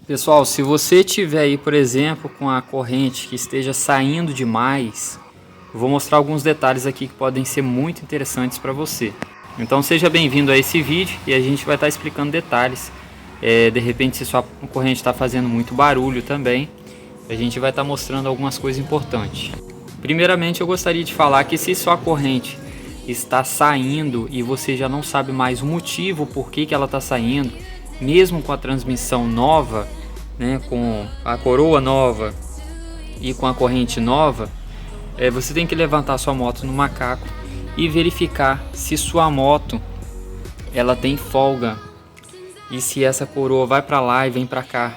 Pessoal, se você tiver aí, por exemplo, com a corrente que esteja saindo demais, eu vou mostrar alguns detalhes aqui que podem ser muito interessantes para você. Então seja bem-vindo a esse vídeo e a gente vai estar explicando detalhes. De repente, se sua corrente está fazendo muito barulho também, a gente vai estar mostrando algumas coisas importantes. Primeiramente, eu gostaria de falar que se sua corrente está saindo e você já não sabe mais o motivo por que ela está saindo, mesmo com a transmissão nova, né, com a coroa nova e com a corrente nova, você tem que levantar sua moto no macaco e verificar se sua moto ela tem folga e se essa coroa vai para lá e vem para cá.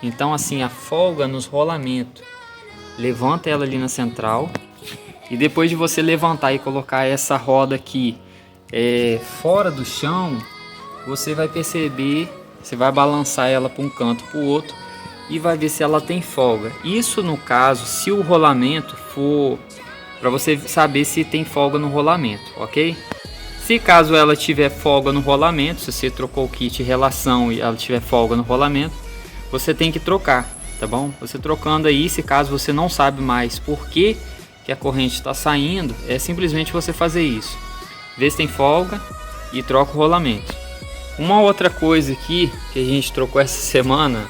Então assim, a folga nos rolamentos, levanta ela ali na central e depois de você levantar e colocar essa roda aqui fora do chão, você vai perceber, você vai balançar ela para um canto para o outro e vai ver se ela tem folga. Isso no caso, se o rolamento for para você saber se tem folga no rolamento, ok? Se caso ela tiver folga no rolamento, se você trocou o kit relação e ela tiver folga no rolamento, você tem que trocar, tá bom? Você trocando aí, se caso você não sabe mais por que a corrente está saindo, é simplesmente você fazer isso. Vê se tem folga e troca o rolamento. Uma outra coisa aqui que a gente trocou essa semana,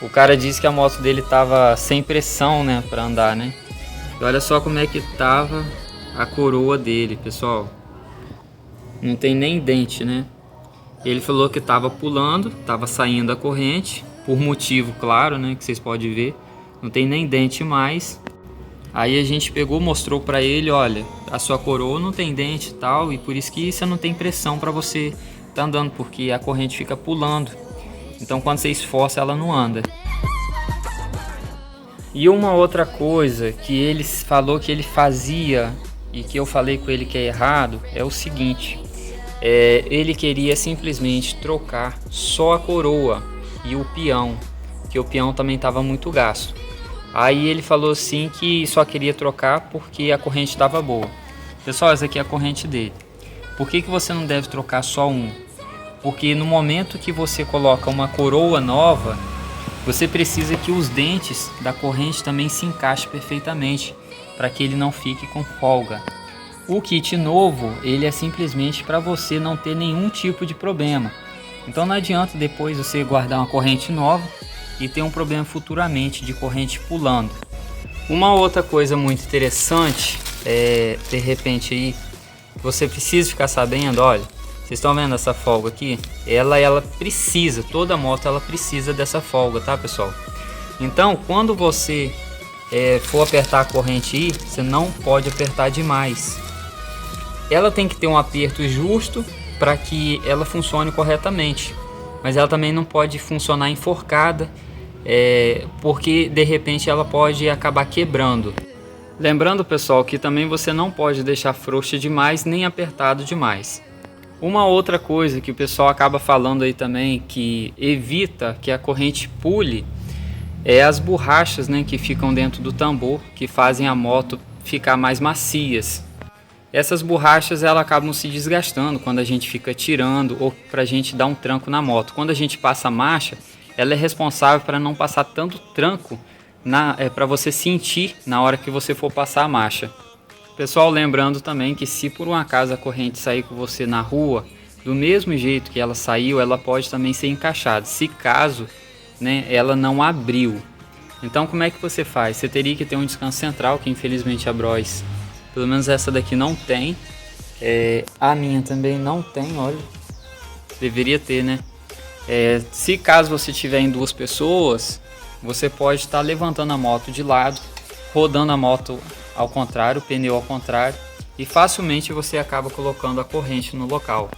o cara disse que a moto dele tava sem pressão, né, para andar, né? E olha só como é que tava a coroa dele, pessoal. Não tem nem dente, né? Ele falou que tava pulando, tava saindo a corrente, por motivo claro, né, que vocês podem ver. Não tem nem dente mais. Aí a gente pegou, mostrou para ele, olha, a sua coroa não tem dente e tal, e por isso que você não tem pressão para você tá andando, porque a corrente fica pulando. Então quando você esforça ela não anda. E uma outra coisa que ele falou que ele fazia e que eu falei com ele que é errado é o seguinte: ele queria simplesmente trocar só a coroa e o peão, que o peão também estava muito gasto. Aí ele falou assim que só queria trocar porque a corrente estava boa. Pessoal, essa aqui é a corrente dele. Por que você não deve trocar só um? Porque no momento que você coloca uma coroa nova, você precisa que os dentes da corrente também se encaixem perfeitamente, para que ele não fique com folga. O kit novo, ele é simplesmente para você não ter nenhum tipo de problema. Então não adianta depois você guardar uma corrente nova e ter um problema futuramente de corrente pulando. Uma outra coisa muito interessante, de repente aí, você precisa ficar sabendo, olha, vocês estão vendo essa folga aqui? Ela precisa, toda moto ela precisa dessa folga, tá, pessoal? Então, quando você for apertar a corrente aí, você não pode apertar demais. Ela tem que ter um aperto justo para que ela funcione corretamente, mas ela também não pode funcionar enforcada, porque de repente ela pode acabar quebrando. Lembrando, pessoal, que também você não pode deixar frouxa demais nem apertado demais. Uma outra coisa que o pessoal acaba falando aí também, que evita que a corrente pule, é as borrachas, né, que ficam dentro do tambor, que fazem a moto ficar mais macias. Essas borrachas elas acabam se desgastando quando a gente fica tirando ou para a gente dar um tranco na moto. Quando a gente passa a marcha, ela é responsável para não passar tanto tranco para você sentir na hora que você for passar a marcha. Pessoal, lembrando também que se por um acaso a corrente sair com você na rua, do mesmo jeito que ela saiu, ela pode também ser encaixada, se caso, né, ela não abriu. Então como é que você faz? Você teria que ter um descanso central, que infelizmente a Bros, pelo menos essa daqui não tem. A minha também não tem, olha. Deveria ter, né? Se caso você tiver em duas pessoas, você pode estar levantando a moto de lado, rodando a moto ao contrário, o pneu ao contrário, e facilmente você acaba colocando a corrente no local.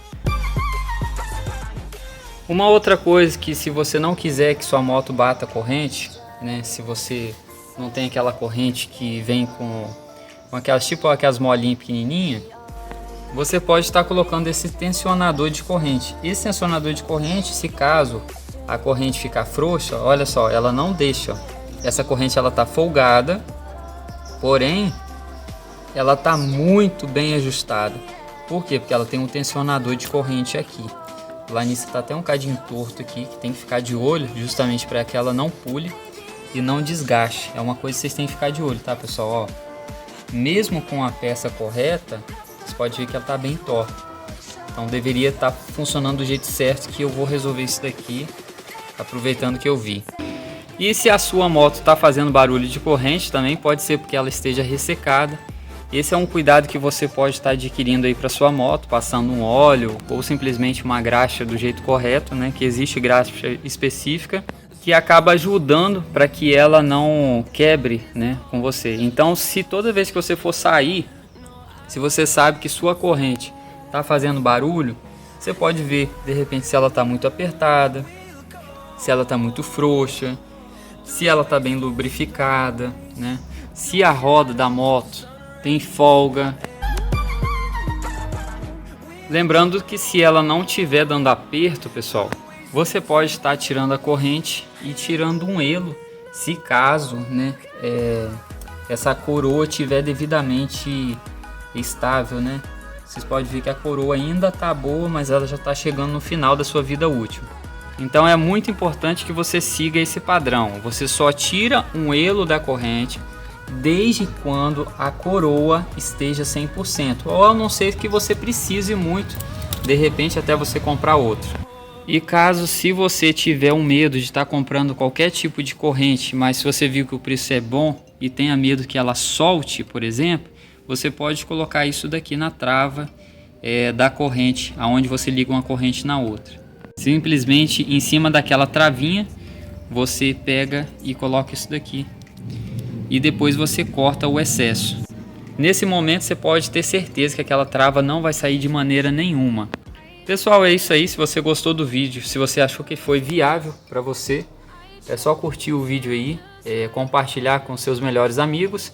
Uma outra coisa que, se você não quiser que sua moto bata a corrente, né, se você não tem aquela corrente que vem com aquelas, tipo aquelas molinhas pequenininhas, você pode estar colocando esse tensionador de corrente. Esse tensionador de corrente, se caso a corrente ficar frouxa, olha só, ela não deixa. Essa corrente ela tá folgada, porém ela tá muito bem ajustada. Por quê? Porque ela tem um tensionador de corrente aqui. A laniça está até um cadinho torto aqui, que tem que ficar de olho, justamente para que ela não pule e não desgaste. É uma coisa que vocês têm que ficar de olho, tá, pessoal? Ó, mesmo com a peça correta, você pode ver que ela está bem torta. Então deveria estar funcionando do jeito certo, que eu vou resolver isso daqui, aproveitando que eu vi. E se a sua moto está fazendo barulho de corrente, também pode ser porque ela esteja ressecada. Esse é um cuidado que você pode estar adquirindo aí para sua moto, passando um óleo ou simplesmente uma graxa do jeito correto, né? Que existe graxa específica que acaba ajudando para que ela não quebre, né, com você. Então, se toda vez que você for sair, se você sabe que sua corrente está fazendo barulho, você pode ver de repente se ela está muito apertada, se ela está muito frouxa, se ela está bem lubrificada, né? Se a roda da moto tem folga. Lembrando que se ela não estiver dando aperto, pessoal, você pode estar tirando a corrente e tirando um elo, se caso, né, essa coroa estiver devidamente estável, né? Vocês podem ver que a coroa ainda está boa, mas ela já está chegando no final da sua vida útil. Então é muito importante que você siga esse padrão. Você só tira um elo da corrente desde quando a coroa esteja 100%, ou a não ser que você precise muito, de repente até você comprar outro. E caso se você tiver um medo de estar comprando qualquer tipo de corrente, mas se você viu que o preço é bom e tenha medo que ela solte, por exemplo, você pode colocar isso daqui na trava da corrente, aonde você liga uma corrente na outra. Simplesmente em cima daquela travinha, você pega e coloca isso daqui. E depois você corta o excesso. Nesse momento você pode ter certeza que aquela trava não vai sair de maneira nenhuma. Pessoal, é isso aí. Se você gostou do vídeo, se você achou que foi viável para você, é só curtir o vídeo aí, compartilhar com seus melhores amigos.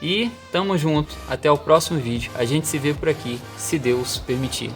E tamo junto. Até o próximo vídeo. A gente se vê por aqui, se Deus permitir.